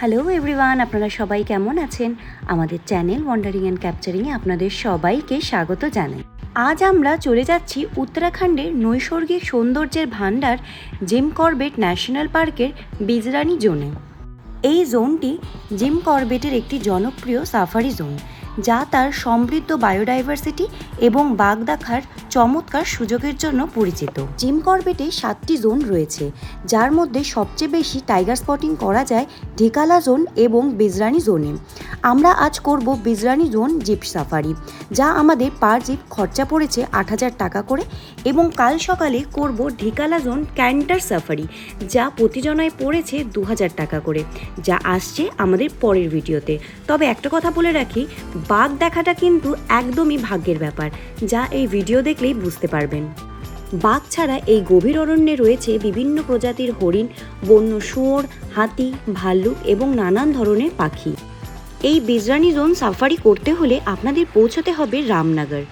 Hello everyone, আপনারা সবাই কেমন আছেন? আমাদের চ্যানেল ওয়ান্ডারিং অ্যান্ড ক্যাপচারিংয়ে আপনাদের সবাইকে স্বাগত জানাই। আজ আমরা চলে যাচ্ছি উত্তরাখণ্ডের নৈসর্গিক সৌন্দর্যের ভাণ্ডার জিম করবেট ন্যাশনাল পার্কের বিজরানি জোনে। এই জোনটি জিম করবেটের একটি জনপ্রিয় সাফারি জোন, যা তার সমৃদ্ধ বায়োডাইভার্সিটি এবং বাঘ দেখার চমৎকার সুযোগের জন্য পরিচিত। জিম করবেটে 7টি জোন রয়েছে, যার মধ্যে সবচেয়ে বেশি টাইগার স্পটিং করা যায় ঢিকালা জোন এবং বিজরানি জোনে। আমরা আজ করব বিজরানি জোন জিপ সাফারি, যা আমাদের পার জিপ খরচা পড়েছে 8,000 টাকা করে, এবং কাল সকালে করব ঢিকালা জোন ক্যান্টার সাফারি, যা প্রতিজনায় পড়েছে 2,000 টাকা করে, যা আসছে আমাদের পরের ভিডিওতে। তবে একটা কথা বলে রাখি, বাঘ দেখাটা কিন্তু একদমই ভাগ্যের ব্যাপার, যা এই ভিডিও দেখলেই বুঝতে পারবেন। বাঘ ছাড়া এই গভীর অরণ্যে রয়েছে বিভিন্ন প্রজাতির হরিণ, বন্য শুয়োর, হাতি, ভাল্লুক এবং নানান ধরনের পাখি। এই বিজরানি জোন সাফারি করতে হলে আপনাদের পৌঁছতে হবে রামনগর।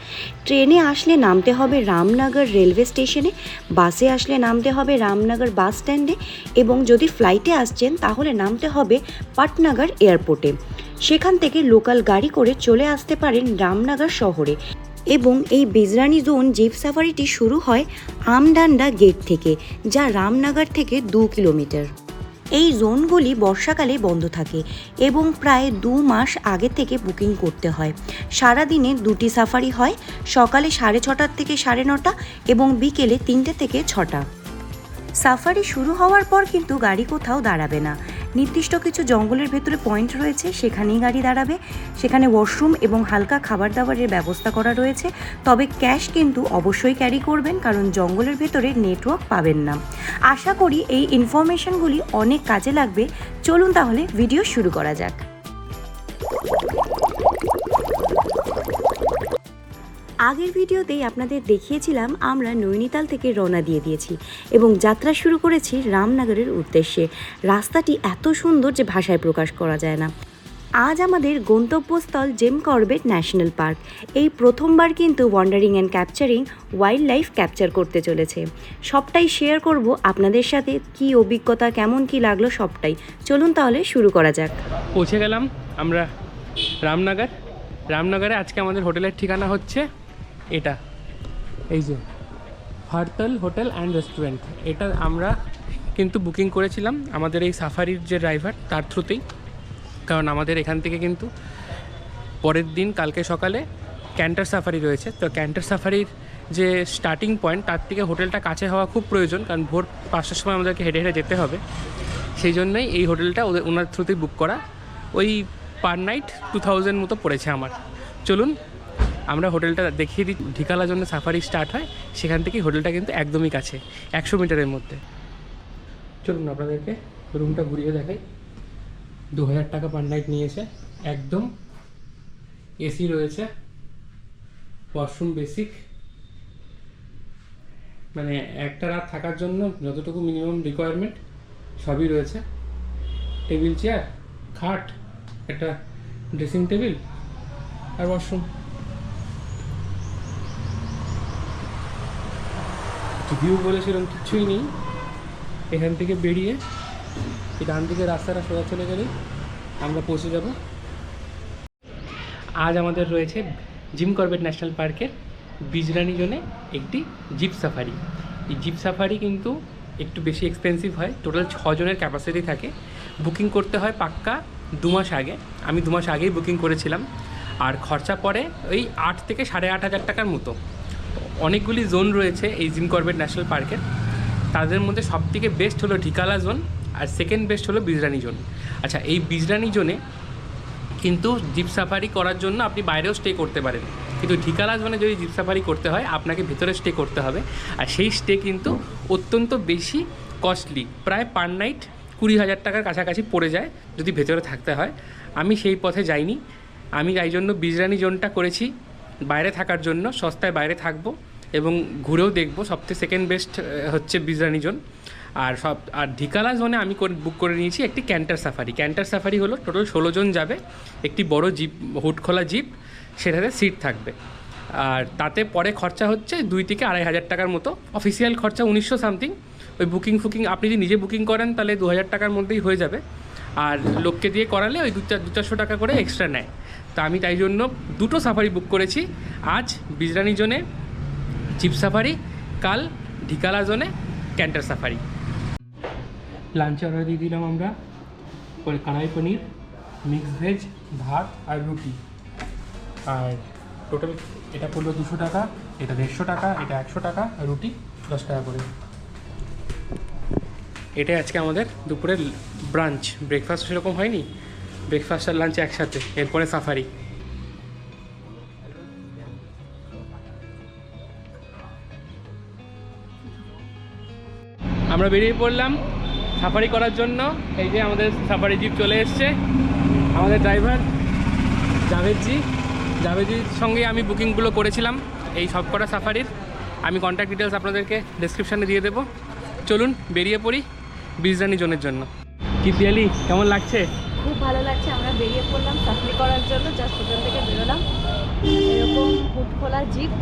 ট্রেনে আসলে নামতে হবে রামনগর রেলওয়ে স্টেশনে, বাসে আসলে নামতে হবে রামনগর বাস স্ট্যান্ডে, এবং যদি ফ্লাইটে আসছেন তাহলে নামতে হবে পাটনগর এয়ারপোর্টে। সেখান থেকে লোকাল গাড়ি করে চলে আসতে পারেন রামনগর শহরে। এবং এই বিজরানি জোন জিপ সাফারিটি শুরু হয় আমডান্ডা গেট থেকে, যা রামনগর থেকে 2 কিলোমিটার। এই জোনগুলি বর্ষাকালে বন্ধ থাকে এবং প্রায় 2 মাস আগে থেকে বুকিং করতে হয়। সারাদিনে 2টি সাফারি হয়, সকালে 6:30 থেকে 9:30 এবং বিকেলে 3টে থেকে 6টা। সাফারি শুরু হওয়ার পর কিন্তু গাড়ি কোথাও দাঁড়াবে না। নির্দিষ্ট কিছু জঙ্গলের ভেতরে পয়েন্ট রয়েছে, সেখানেই গাড়ি দাঁড়াবে। সেখানে ওয়াশরুম এবং হালকা খাবার দাবারের ব্যবস্থা করা রয়েছে। তবে ক্যাশ কিন্তু অবশ্যই ক্যারি করবেন, কারণ জঙ্গলের ভেতরে নেটওয়ার্ক পাবেন না। আশা করি এই ইনফরমেশনগুলি অনেক কাজে লাগবে। চলুন তাহলে ভিডিও শুরু করা যাক। আগের ভিডিওতেই আপনাদের দেখিয়েছিলাম আমরা নৈনিতাল থেকে রওনা দিয়েছি এবং যাত্রা শুরু করেছি রামনগরের উদ্দেশ্যে। রাস্তাটি এত সুন্দর যে ভাষায় প্রকাশ করা যায় না। আজ আমাদের গন্তব্যস্থল জিম করবেট ন্যাশনাল পার্ক। এই প্রথমবার কিন্তু wandering and capturing wild life capture করতে চলেছে। সবটাই শেয়ার করব আপনাদের সাথে, কি অভিজ্ঞতা, কেমন কি লাগলো সবটাই। চলুন তাহলে শুরু করা যাক। পৌঁছে গেলাম আমরা রামনগরে। আজকে আমাদের হোটেলের ঠিকানা হচ্ছে এটা, এই যে ভারতল হোটেল অ্যান্ড রেস্টুরেন্ট। এটা আমরা কিন্তু বুকিং করেছিলাম আমাদের এই সাফারির যে ড্রাইভার, তার থ্রুতেই। কারণ আমাদের এখান থেকে কিন্তু পরের দিন কালকে সকালে ক্যান্টার সাফারি রয়েছে। তো ক্যান্টার সাফারির যে স্টার্টিং পয়েন্ট, তার থেকে হোটেলটা কাছে হওয়া খুব প্রয়োজন, কারণ ভোর 5টার সময় আমাদেরকে হেঁটে হেঁটে যেতে হবে। সেই জন্যই এই হোটেলটা ওনার থ্রুতেই বুক করা। ওই পার নাইট 2000 মতো পড়েছে আমার। চলুন আমরা হোটেলটা দেখিয়ে দিই। ঢিকালা জন্য সাফারি স্টার্ট হয়, সেখান থেকেই হোটেলটা কিন্তু একদমই কাছে, 100 মিটারের মধ্যে। চলুন আপনাদেরকে রুমটা ঘুরিয়ে দেখাই। 2000 টাকা পার নাইট নিয়েছে, একদম এসি রয়েছে, ওয়াশরুম বেসিক, মানে একটা রাত থাকার জন্য যতটুকু মিনিমাম রিকোয়ারমেন্ট সবই রয়েছে। টেবিল চেয়ার, খাট, একটা ড্রেসিং টেবিল আর ওয়াশরুম। ভিউ বলেছিলাম কিচ্ছুই নেই। এখান থেকে বেরিয়ে এই ডান দিকে রাস্তাটা সোজা চলে গেলেই আমরা পৌঁছে যাব। আজ আমাদের রয়েছে জিম করবেট ন্যাশনাল পার্কের বিজরানি জোনে একটি জিপ সাফারি। এই জিপ সাফারি কিন্তু একটু বেশি এক্সপেন্সিভ হয়। টোটাল 6 জনের ক্যাপাসিটি থাকে। বুকিং করতে হয় পাক্কা 2 মাস আগে। আমি 2 মাস আগেই বুকিং করেছিলাম। আর খরচা পড়ে ওই 8 থেকে 8,500 টাকার মতো। অনেকগুলি জোন রয়েছে এই জিম করবেট ন্যাশনাল পার্কের। তাদের মধ্যে সবথেকে বেস্ট হলো ঢিকালা জোন, আর সেকেন্ড বেস্ট হলো বিজরানি জোন। আচ্ছা, এই বিজরানি জোনে কিন্তু জিপ সাফারি করার জন্য আপনি বাইরেও স্টে করতে পারেন, কিন্তু ঢিকালা জোনে যদি জিপ সাফারি করতে হয় আপনাকে ভেতরে স্টে করতে হবে। আর সেই স্টে কিন্তু অত্যন্ত বেশি কস্টলি, প্রায় পার নাইট 20,000 টাকার কাছাকাছি পড়ে যায় যদি ভেতরে থাকতে হয়। আমি সেই পথে যাইনি, আমি তাই জন্য বিজরানি জোনটা করেছি বাইরে থাকার জন্য। সস্তায় বাইরে থাকবো এবং ঘুরেও দেখবো। সবথেকে সেকেন্ড বেস্ট হচ্ছে বিজরানি জোন। আর ঢিকালা জোনে আমি বুক করে নিয়েছি একটি ক্যান্টার সাফারি। ক্যান্টার সাফারি হলো টোটাল 16 জন যাবে, একটি বড় জিপ, হুড খোলা জিপ, সেটাতে সিট থাকবে। আর তাতে পরে খরচা হচ্ছে 2 থেকে 2,500 টাকার মতো। অফিসিয়াল খরচা 1900 সামথিং। ওই বুকিং আপনি যদি নিজে বুকিং করেন তাহলে 2,000 টাকার মধ্যেই হয়ে যাবে। আর লোককে দিয়ে করালে ওই 200-400 টাকা করে এক্সট্রা নেয়। তো আমি তাই জন্য দুটো সাফারি বুক করেছি, আজ বিজরানি জোনে জিপ সাফারি, কাল ঢিকালা জোনে ক্যান্টার সাফারি। লাঞ্চে অর্ডার দিয়ে দিলাম আমরা কড়াই পনির, মিক্স ভেজ, ভাত আর রুটি। আর টোটাল এটা পড়লো 200 টাকা, এটা 150 টাকা, এটা 100 টাকা, আর রুটি 10 টাকা করে। এটাই আজকে আমাদের দুপুরের ব্রাঞ্চ। ব্রেকফাস্ট সেরকম হয়নি, ব্রেকফাস্ট আর লাঞ্চ একসাথে, এরপরে সাফারি। আমরা বেরিয়ে পড়লাম সাফারি করার জন্য। এই যে আমাদের সাফারি জিপ চলে এসছে, আমাদের ড্রাইভার জাভেদজির সঙ্গে আমি বুকিংগুলো করেছিলাম এই সব কটা সাফারির। আমি কন্ট্যাক্ট ডিটেলস আপনাদেরকে ডেসক্রিপশানে দিয়ে দেবো। চলুন বেরিয়ে পড়ি বিজরানি জোনের জন্য। কি পিয়ালি, কেমন লাগছে? খুব ভালো লাগছে। আমরা বেরিয়ে পড়লাম সাফারি করার জন্য, জাস্ট হোটেল থেকে বেরোলাম। এরকম হুড খোলা জিপ,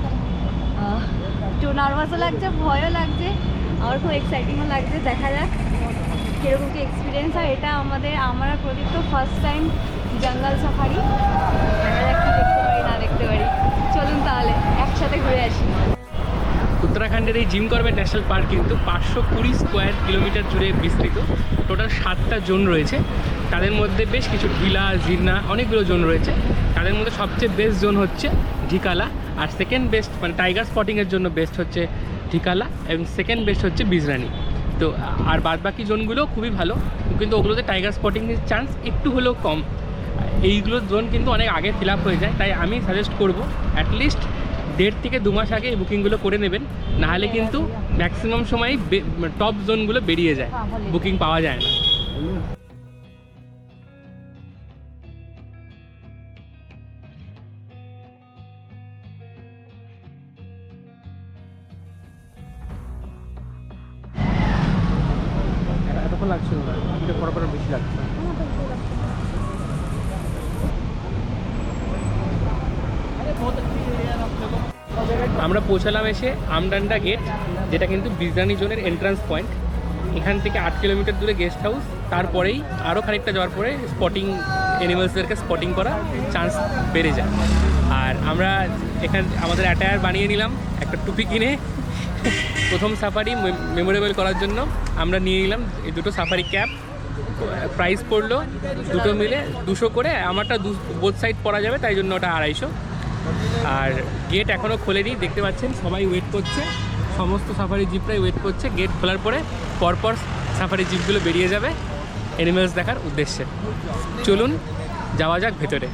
একটু নার্ভাসও লাগছে, ভয়ও লাগছে, আমার খুব এক্সাইটিংও লাগছে। দেখা যাক কীরকম কি এক্সপিরিয়েন্স হয়। এটা আমার প্রদীপ তো ফার্স্ট টাইম জঙ্গল সাফারি। দেখা যাক কি দেখতে পারি না দেখতে পারি। চলুন তাহলে একসাথে ঘুরে আসি। উত্তরাখণ্ডের এই জিম করবেট ন্যাশনাল পার্ক কিন্তু 520 স্কোয়ার কিলোমিটার জুড়ে বিস্তৃত। টোটাল 7টা জোন রয়েছে, তাদের মধ্যে বেশ কিছু ঢিলা, জিরনা, অনেকগুলো জোন রয়েছে। তাদের মধ্যে সবচেয়ে বেস্ট জোন হচ্ছে ঢিকালা, আর সেকেন্ড বেস্ট মানে টাইগার স্পটিংয়ের জন্য বেস্ট হচ্ছে ঢিকালা, এবং সেকেন্ড বেস্ট হচ্ছে বিজরানি। তো আর বাদবাকি জোনগুলো খুবই ভালো, কিন্তু ওগুলোতে টাইগার স্পটিংয়ের চান্স একটু হলেও কম। এইগুলোর জোন কিন্তু অনেক আগে ফিল আপ হয়ে যায়, তাই আমি সাজেস্ট করবো অ্যাটলিস্ট 1.5 থেকে 2 মাস আগে এই বুকিংগুলো করে নেবেন, নাহলে কিন্তু ম্যাক্সিমাম সময়ই টপ জোনগুলো বেরিয়ে যায়, বুকিং পাওয়া যায় না। এতক্ষণ লাগছিল না, এটা পরপর বেশি লাগছে। আমরা পৌঁছালাম এসে আমডান্ডা গেট, যেটা কিন্তু বিজরানি জোনের এন্ট্রান্স পয়েন্ট। এখান থেকে 8 কিলোমিটার দূরে গেস্ট হাউস, তারপরেই আরও খানিকটা যাওয়ার পরে স্পটিং অ্যানিমালসদেরকে স্পটিং করা চান্স বেড়ে যায়। আর আমরা আমাদের অ্যাটায়ার বানিয়ে নিলাম, একটা টুপি কিনে প্রথম সাফারি মেমোরেবল করার জন্য আমরা নিয়ে নিলাম এই দুটো সাফারি ক্যাপ। প্রাইস পড়লো দুটো মিলে 200 করে, আমারটা বোথ সাইড পরা যাবে, তাই জন্য ওটা 250। আর গেট এখনও খোলেনি, দেখতে পাচ্ছেন সবাই ওয়েট করছে, সমস্ত সাফারি জিপরাই ওয়েট করছে। গেট খোলার পরে পরপর সাফারি জিপগুলো বেরিয়ে যাবে অ্যানিমেলস দেখার উদ্দেশ্যে। চলুন যাওয়া যাক ভেতরে।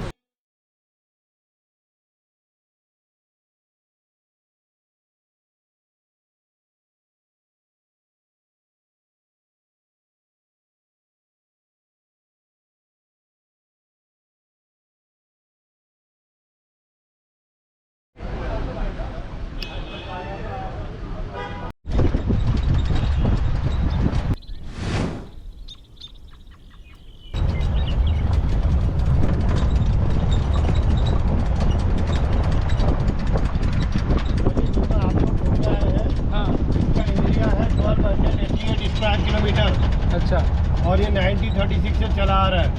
अच्छा, और ये 1936 से चला आ रहा है।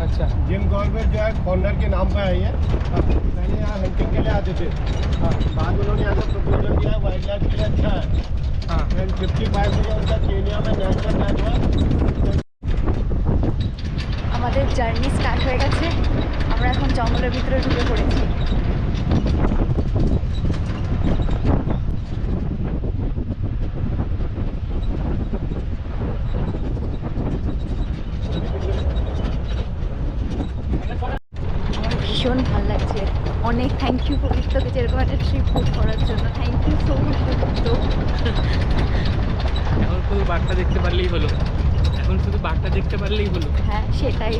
अच्छा, जिम कॉर्बेट जो है कॉर्नर के नाम पे है ये। पहले यहाँ हंटिंग के लिए आते थे, बाद में उन्होंने यहाँ प्रपोजल दिया, वाइल्ड लाइफ के लिए अच्छा है। हाँ, 55 से उनका केनिया में नेशनल मैच हुआ। আমাদের জার্নি স্টার্ট হয়ে গেছে, আমরা এখন জঙ্গলের ভিতরে ঢুকে পড়েছি। আমার ভীষণ ভালো লাগছে, অনেক থ্যাংক ইউ পবিত্রকে যেরকম একটা ট্রিপ বুক করার জন্য। থ্যাংক ইউ সো মাচ পবিত্র। এখন শুধু বাঘটা দেখতে পারলেই হলো, এখন শুধু বাঘটা দেখতে পারলেই হলো। হ্যাঁ সেটাই।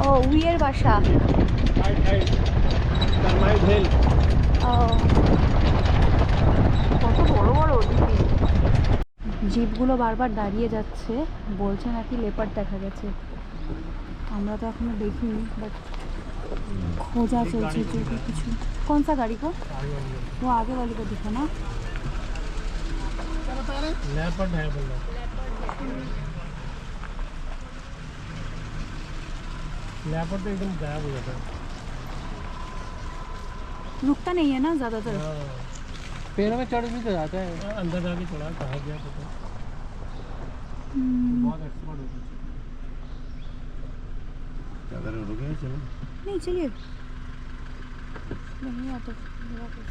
ও উইয়ের বাসা। हाइट हाइट टर्माइट हिल। ও কত বড় বড় দিদি। জিপগুলো বারবার দাঁড়িয়ে যাচ্ছে, বলছে নাকি লেপার্ড দেখা গেছে। আমরা তো এখনো দেখিনি, বাট খোঁজা চলছে যদি কিছু। कौन सा गाड़ी को? वो आगे वाली को दिखा ना। लेपर्ड है बोल रहा। लेपर्ड तो एकदम गायब हो जाता है, रुकता नहीं है ना ज़्यादातर। पेड़ों में चढ़ भी तो जाता है। अंदर जाके चढ़ा कहाँ गया पता। बहुत एक्सपर्ट होता है। क्या करें, रुके चलो। नहीं चलिए, नहीं आता मेरा कुछ।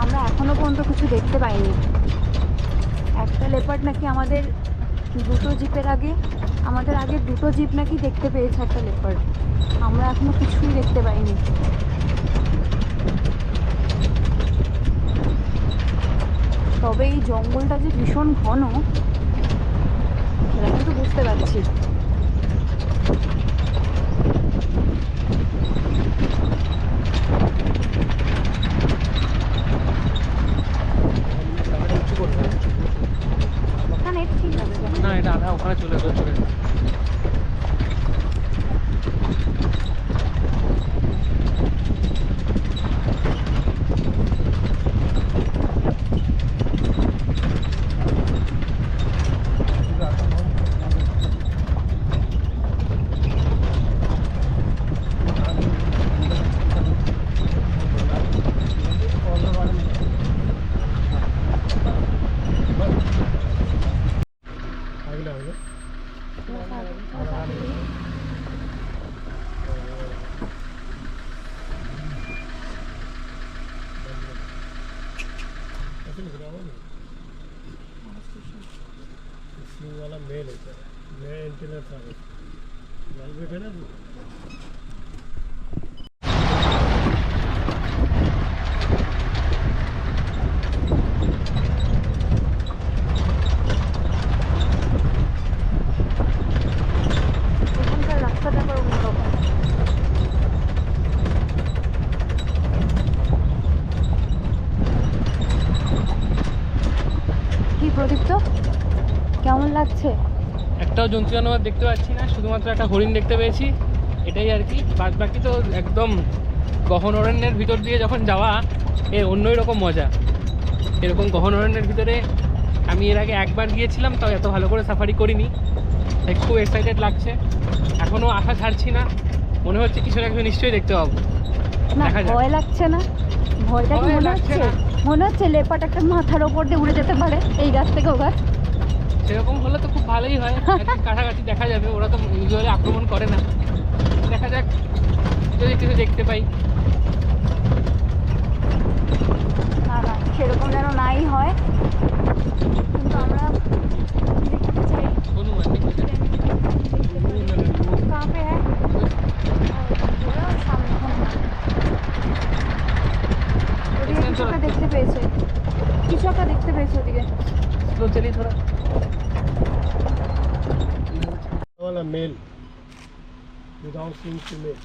আমরা এখনো পর্যন্ত কিছু দেখতে পাইনি। একটা লেপার্ড নাকি আমাদের দুটো জিপের আগে, আমাদের আগে দুটো জিপ নাকি দেখতে পেয়েছে একটা লেপার্ড। আমরা এখনো কিছুই দেখতে পাইনি। তবে এই জঙ্গলটা যে ভীষণ ঘন সেটা কিন্তু বুঝতে পারছি। ওখানে ঠিক আছে না এটা আধা ওখানে চলে চলে वाला मेल होता है, मैं एंटीना था लाल बैठे ना। এখানকার রাস্তাটা আবার অন্যরকম। কি প্রদীপ্ত, কেমন লাগছে? একটাও জন্তু জানোয়ার দেখতে পাচ্ছি না, শুধুমাত্র একটা হরিণ দেখতে পেয়েছি, এটাই আর কি। বাদ বাকি তো একদম গহন অরণ্যের ভিতর দিয়ে যখন যাওয়া অন্যই রকম মজা। এরকম গহন অরণ্যের ভিতরে আমি এর আগে একবার গিয়েছিলাম, তাও এত ভালো করে সাফারি করিনি, তাই খুব এক্সাইটেড লাগছে। এখনও আশা ছাড়ছি না, মনে হচ্ছে কিছু না কিছু নিশ্চয়ই দেখতে পাবো। না দেখা যাক। ভয় লাগছে না? ভয়টা কি ভয় মনে লাগছে হচ্ছে? না। মনে হচ্ছে লেপার্ড একটা মাথার ওপর দিয়ে উড়ে যেতে পারে এই গাছ থেকে ও গাছ। সেরকম হলে তো খুব ভালোই হয়, একদিন কাছাকাছি দেখা যাবে। ওরা তো ইউজুয়ালি আক্রমণ করে না, দেখা যাক যদি কিছু দেখতে পাই। না না, সেরকম যেন নাই হয়, কিন্তু আমরা দেখতে চাই। হনুমান দেখতে চাই। कहाँ पे है? ওরা সামনে হনুমান। ওদিকে কিছু একটা দেখতে পেয়েছে, কিছু একটা দেখতে পেয়েছে ওদিকে। स्लो चलिए थोड़ा। वाला मेल विदाउट सीइंग फीमेल।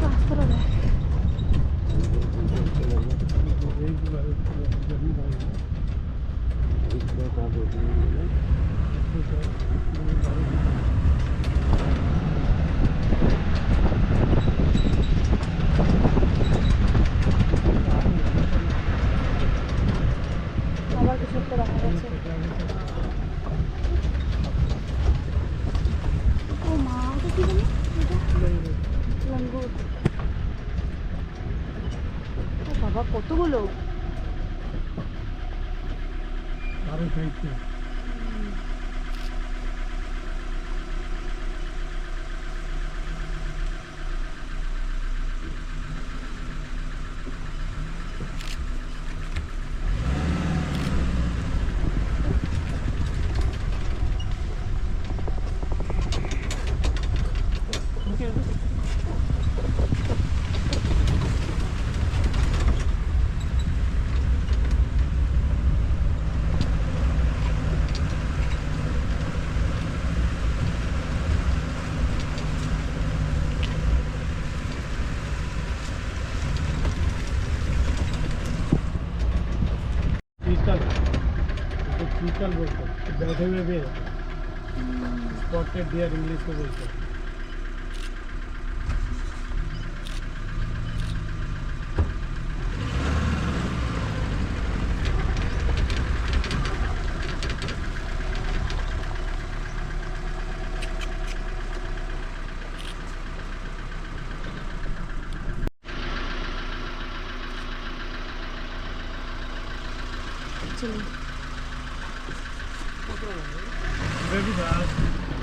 রাস্তাটা দেখ। আবার কিছু একটা দেখা যাচ্ছে। ও মা, ওটা কি জানি? লঙ্গুর। ও বাবা, কতগুলো! सारे साइड से स्पॉटेड डियर इंग्लिश में बोलते हैं।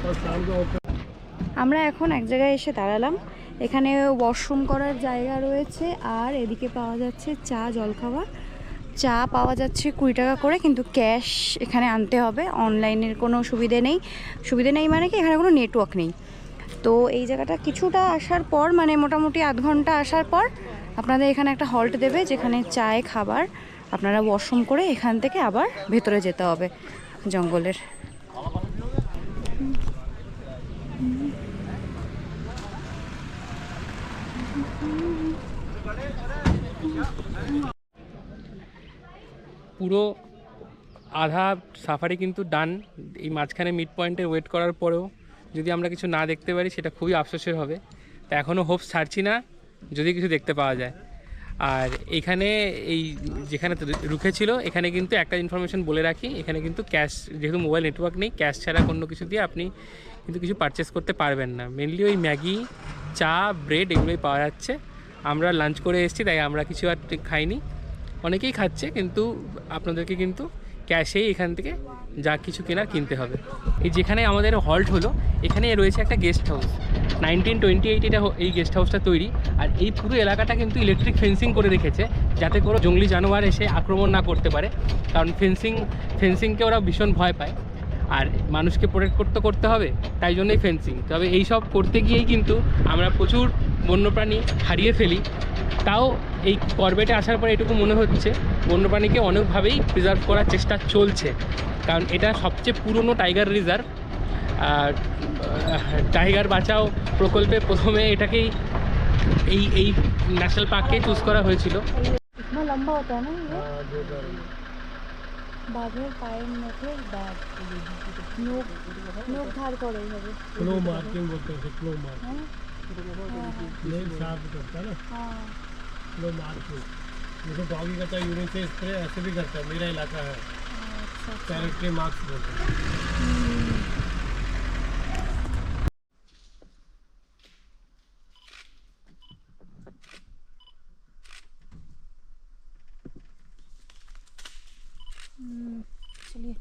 और शाम को होता আমরা এখন এক জায়গায় এসে দাঁড়ালাম। এখানে ওয়াশরুম করার জায়গা রয়েছে, আর এদিকে পাওয়া যাচ্ছে চা, জলখাবার। চা পাওয়া যাচ্ছে 20 টাকা করে, কিন্তু ক্যাশ এখানে আনতে হবে। অনলাইনের কোনো সুবিধে নেই মানে কি, এখানে কোনো নেটওয়ার্ক নেই। তো এই জায়গাটা কিছুটা আসার পর, মানে মোটামুটি আধ ঘন্টা আসার পর আপনাদের এখানে একটা হল্ট দেবে, যেখানে চায় খাবার। আপনারা ওয়াশরুম করে এখান থেকে আবার ভেতরে যেতে হবে জঙ্গলের। পুরো আধা সাফারি কিন্তু ডান। এই মাঝখানে মিড পয়েন্টে ওয়েট করার পরেও যদি আমরা কিছু না দেখতে পারি সেটা খুবই আফসোসের হবে। তা এখনও হোপস ছাড়ছি না যদি কিছু দেখতে পাওয়া যায়। আর এখানে এই যেখানে রুখেছিল এখানে কিন্তু একটা ইনফরমেশন বলে রাখি, এখানে কিন্তু ক্যাশ, যেহেতু মোবাইল নেটওয়ার্ক নেই, ক্যাশ ছাড়া কোনো কিছু দিয়ে আপনি কিন্তু কিছু পারচেস করতে পারবেন না। মেনলি ওই ম্যাগি, চা, ব্রেড এগুলোই পাওয়া যাচ্ছে। আমরা লাঞ্চ করে এসেছি, তাই আমরা কিছু আর খাইনি। অনেকেই খাচ্ছে, কিন্তু আপনাদেরকে কিন্তু ক্যাশেই এখান থেকে যা কিছু কেনার কিনতে হবে। এই যেখানে আমাদের হল্ট হলো এখানে রয়েছে একটা গেস্ট হাউস। 1928 এটা এই গেস্ট হাউসটা তৈরি। আর এই পুরো এলাকাটা কিন্তু ইলেকট্রিক ফেন্সিং করে রেখেছে, যাতে কোনো জঙ্গলি জানোয়ার এসে আক্রমণ না করতে পারে। কারণ ফেন্সিংকে ওরা ভীষণ ভয় পায়, আর মানুষকে প্রোটেক্ট করতে হবে, তাই জন্যই ফেন্সিং। তবে এই সব করতে গিয়েই কিন্তু আমরা প্রচুর বন্যপ্রাণী হারিয়ে ফেলি। তাও এই করবেটে আসার পরে এটুকু মনে হচ্ছে বন্যপ্রাণীকে অনেকভাবেই প্রিজার্ভ করার চেষ্টা চলছে, কারণ এটা সবচেয়ে পুরনো টাইগার রিজার্ভ। আর টাইগার বাঁচাও প্রকল্পে প্রথমে এটাকেই এই ন্যাশনাল পার্ককে চুজ করা হয়েছিল। इतना लंबा होता है ना ये, বাঘের পায়ের নখের দাগ, নখ ধার করে এইভাবে। क्लो मार्किंग बोलते हैं, क्लो मार्क হ্যাঁ नेल शार्प करता है ना, হ্যাঁ। क्लो मार्किंग। जैसे डॉगी करता है यूरिन से स्प्रे, ऐसे भी करता है। मेरा इलाका है, আচ্ছা আচ্ছা। टेरिटरी मार्क्स बोलते हैं। चलिए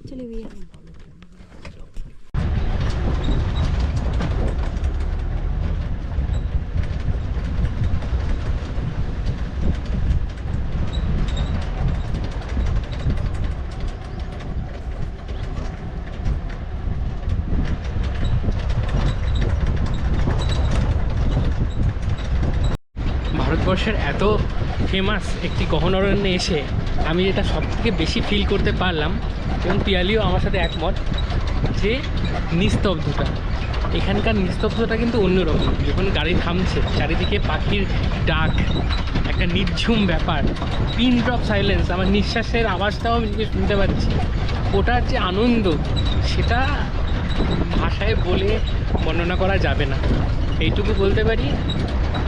चलिए भैया। ভারতবর্ষের এত ফেমাস একটি গহন অরণ্যে এসে আমি যেটা সবথেকে বেশি ফিল করতে পারলাম, এবং পিয়ালিও আমার সাথে একমত, যে নিস্তব্ধতা। এখানকার নিস্তব্ধতা কিন্তু অন্যরকম। যখন গাড়ি থামছে, চারিদিকে পাখির ডাক, একটা নির্ঝুম ব্যাপার, পিন ড্রপ সাইলেন্স, আমার নিঃশ্বাসের আওয়াজটাও আমি নিজে শুনতে পাচ্ছি। ওটার যে আনন্দ, সেটা ভাষায় বলে বর্ণনা করা যাবে না। এইটুকু বলতে পারি,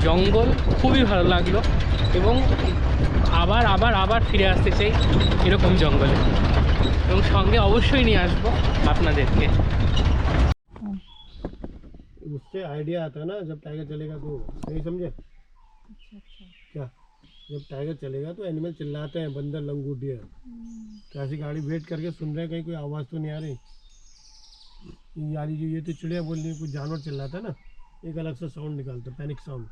জঙ্গল খুবই ভালো লাগলো, এবং আবার আবার আবার ফিরে আসতে চাই এরকম জঙ্গলে, এবং সঙ্গে অবশ্যই নিয়ে আসবো আপনাদেরকে। उससे आइडिया आता है ना, जब टाइगर चलेगा तो सही समझे क्या। जब टाइगर चलेगा तो एनिमल चिल्लाते हैं, बंदर, लंगूर, डियर। तो ऐसी गाड़ी वेट करके सुन रहे हैं कहीं कोई आवाज़ तो नहीं आ रही। यानी जो ये तो चिड़िया बोल रही है, कुछ जानवर चिल्लाता है ना, एक अलग सा साउंड निकालता है, पैनिक साउंड।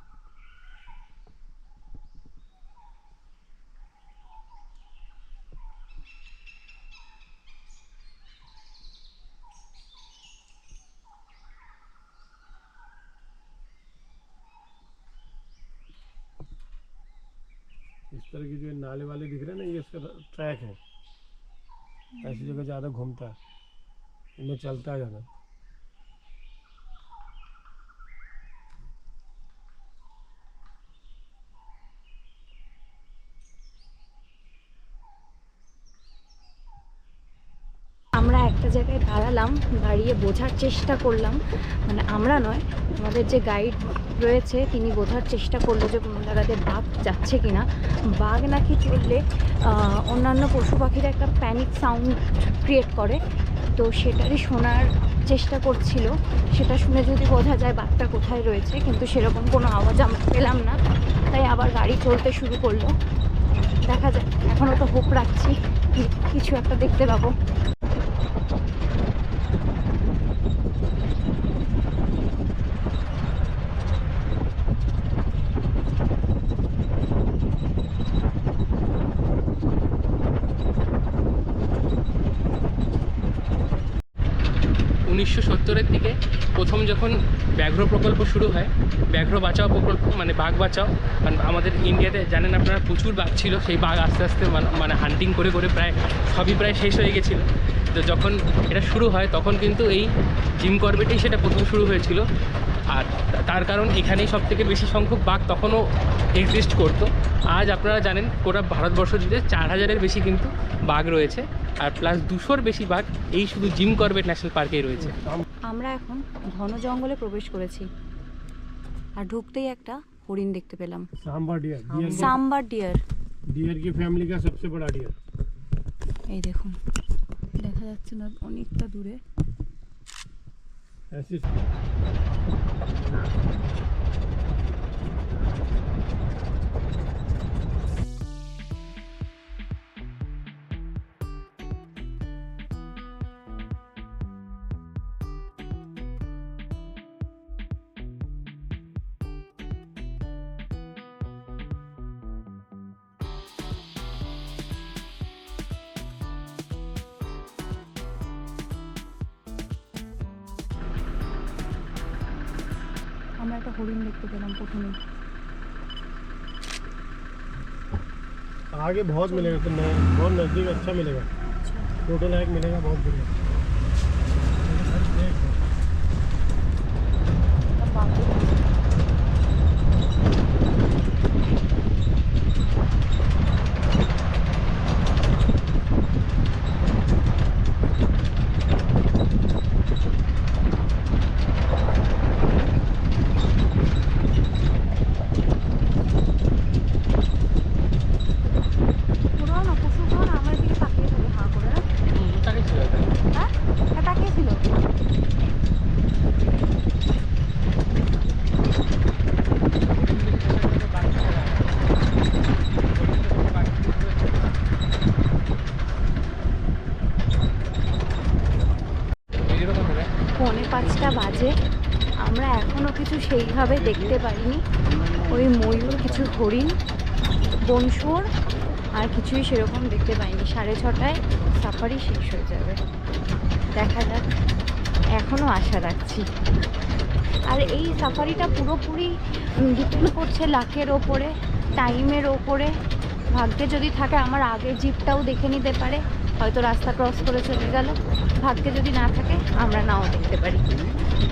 इस तरह की जो नाले वाले दिख रहे हैं ना, ये इसका ट्रैक है। ऐसी जगह ज़्यादा घूमता है, इनमें चलता है ज़्यादा। আমরা একটা জায়গায় দাঁড়ালাম, দাঁড়িয়ে বোঝার চেষ্টা করলাম, মানে আমরা নয়, আমাদের যে গাইড রয়েছে তিনি বোঝার চেষ্টা করলো যে কোনো জায়গাতে বাঘ যাচ্ছে কিনা। বাঘ নাকি চললে অন্যান্য পশু পাখিরা একটা প্যানিক সাউন্ড ক্রিয়েট করে, তো সেটারই শোনার চেষ্টা করছিল, সেটা শুনে যদি বোঝা যায় বাঘটা কোথায় রয়েছে, কিন্তু সেরকম কোনো আওয়াজ আমরা পেলাম না। তাই আবার গাড়ি চলতে শুরু করলো। দেখা যাক, এখনও তো হোপ রাখছি কিছু একটা দেখতে পাবো। 1970-এর দিকে প্রথম যখন ব্যাঘ্র প্রকল্প শুরু হয়, ব্যাঘ্র বাঁচাও প্রকল্প, মানে বাঘ বাঁচাও, মানে আমাদের ইন্ডিয়াতে জানেন আপনারা প্রচুর বাঘ ছিল, সেই বাঘ আস্তে আস্তে মানে হান্টিং করে করে প্রায় শেষ হয়ে গেছিলো। তো যখন এটা শুরু হয় তখন কিন্তু এই জিম করবেটেই সেটা প্রথম শুরু হয়েছিল। আর তার কারণ এখানেই সবথেকে বেশি সংখ্যক বাঘ তখনও এক্সিস্ট করতো। আজ আপনারা জানেন গোটা ভারতবর্ষ জুড়ে 4000-এর বেশি কিন্তু বাঘ রয়েছে, আর প্লাস 200-র বেশি বাঘ এই শুধু জিম করবেট ন্যাশনাল পার্কেই রয়েছে। আমরা এখন ঘন জঙ্গলে প্রবেশ করেছি, আর ঢুকতেই একটা হরিণ দেখতে পেলাম। সাম্বার ডিয়ার, डियर की फैमिली का सबसे बड़ा डियर। এই দেখুন, দেখা যাচ্ছে না অনেকটা দূরে। ऐसी আমরা একটা হরিণ দেখতে পেলাম প্রথমে। आगे बहुत मिलेगा, तो बहुत नज़दीक अच्छा मिलेगा, फोटो लायक मिलेगा, बहुत बढ़िया। পুরো না পশুগুলো না আমার দিকে তাকিয়ে থাকে, হাঁ করে না। হ্যাঁ, তাকিয়ে ছিল। পৌনে 5টা বাজে, আমরা এখনো কিছু সেইভাবে দেখতে পারিনি। ওই ময়ূর, কিছু হরিণ, বনশুয়োর, আর কিছুই সেরকম দেখতে পাইনি। 6:30টায় সাফারি শেষ হয়ে যাবে, দেখা যাক, এখনও আশা রাখছি। আর এই সাফারিটা পুরোপুরি ডিপেন্ড করছে লাকের ওপরে, টাইমের ওপরে। ভাগ্যে যদি থাকে আমার আগের জিপটাও দেখে নিতে পারে, হয়তো রাস্তা ক্রস করে চলে গেল। ভাগ্যে যদি না থাকে আমরা নাও দেখতে পারি।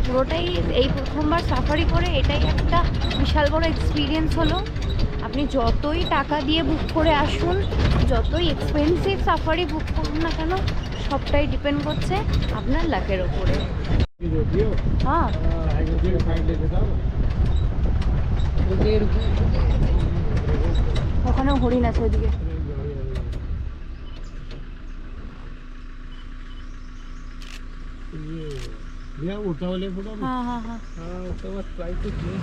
পুরোটাই এই প্রথমবার সাফারি করে এটাই একটা বিশাল বড় এক্সপিরিয়েন্স হলো। আপনি যতই টাকা দিয়ে বুক করে আসুন, যতই এক্সপেন্সিভ সাফারি বুক করুন না কেন, সবটাই ডিপেন্ড করছে আপনার লাকের ওপরে। হ্যাঁ, ওখানেও হরিণ আছে ওইদিকে। भैया उठा वाले फोटो। हाँ हाँ हाँ, तो बस ट्राई तो किए।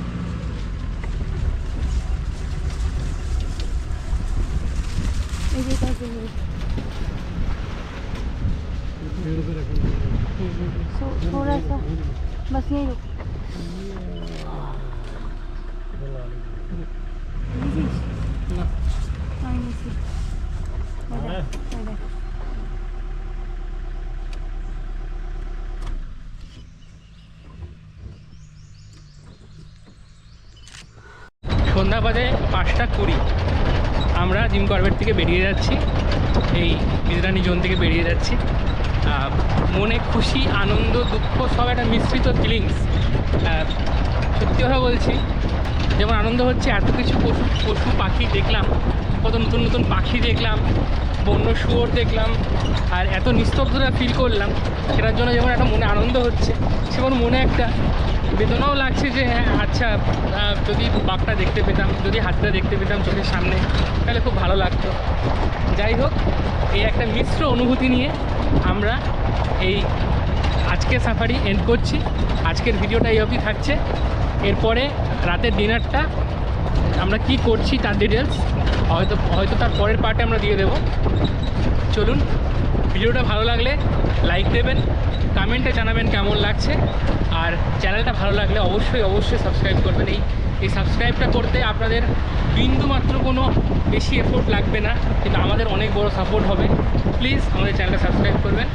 এই যে কাছে पेड़ पे रखना। थोड़ा सा बस यही रुक। না, आई नहीं सी। সন্ধ্যা বাজে 5:20, আমরা জিম করবেট থেকে বেরিয়ে যাচ্ছি, এই বিজরানি জোন থেকে বেরিয়ে যাচ্ছি। মনে খুশি, আনন্দ, দুঃখ সব একটা মিশ্রিত ফিলিংস। সত্যি কথা বলছি, যেমন আনন্দ হচ্ছে এত কিছু পশু পাখি দেখলাম, কত নতুন নতুন পাখি দেখলাম, বন্য শুয়োর দেখলাম আর এত নিস্তব্ধতা ফিল করলাম, সেটার জন্য যেমন একটা মনে আনন্দ হচ্ছে, সেমন মনে একটা বেদনাও লাগছে যে হ্যাঁ আচ্ছা যদি বাঘটা দেখতে পেতাম, যদি হাতিটা দেখতে পেতাম চোখের সামনে, তাহলে খুব ভালো লাগতো। যাই হোক, এই একটা মিশ্র অনুভূতি নিয়ে আমরা এই আজকের সাফারি এন্ড করছি। আজকের ভিডিওটা এই অবধি থাকছে। এরপরে রাতের ডিনারটা আমরা কি করছি তার ডিটেলস হয়তো তার পরের পার্টে আমরা দিয়ে দেবো। চলুন, ভিডিওটা ভালো লাগলে লাইক দেবেন, কমেন্টে জানাবেন কেমন লাগছে, আর চ্যানেলটা ভালো লাগলে অবশ্যই সাবস্ক্রাইব করবেন। এই সাবস্ক্রাইবটা করতে আপনাদের বিন্দু মাত্র কোনো বেশি এফোর্ট লাগবে না, কিন্তু আমাদের অনেক বড় সাপোর্ট হবে। প্লিজ আমাদের চ্যানেলটা সাবস্ক্রাইব করবেন।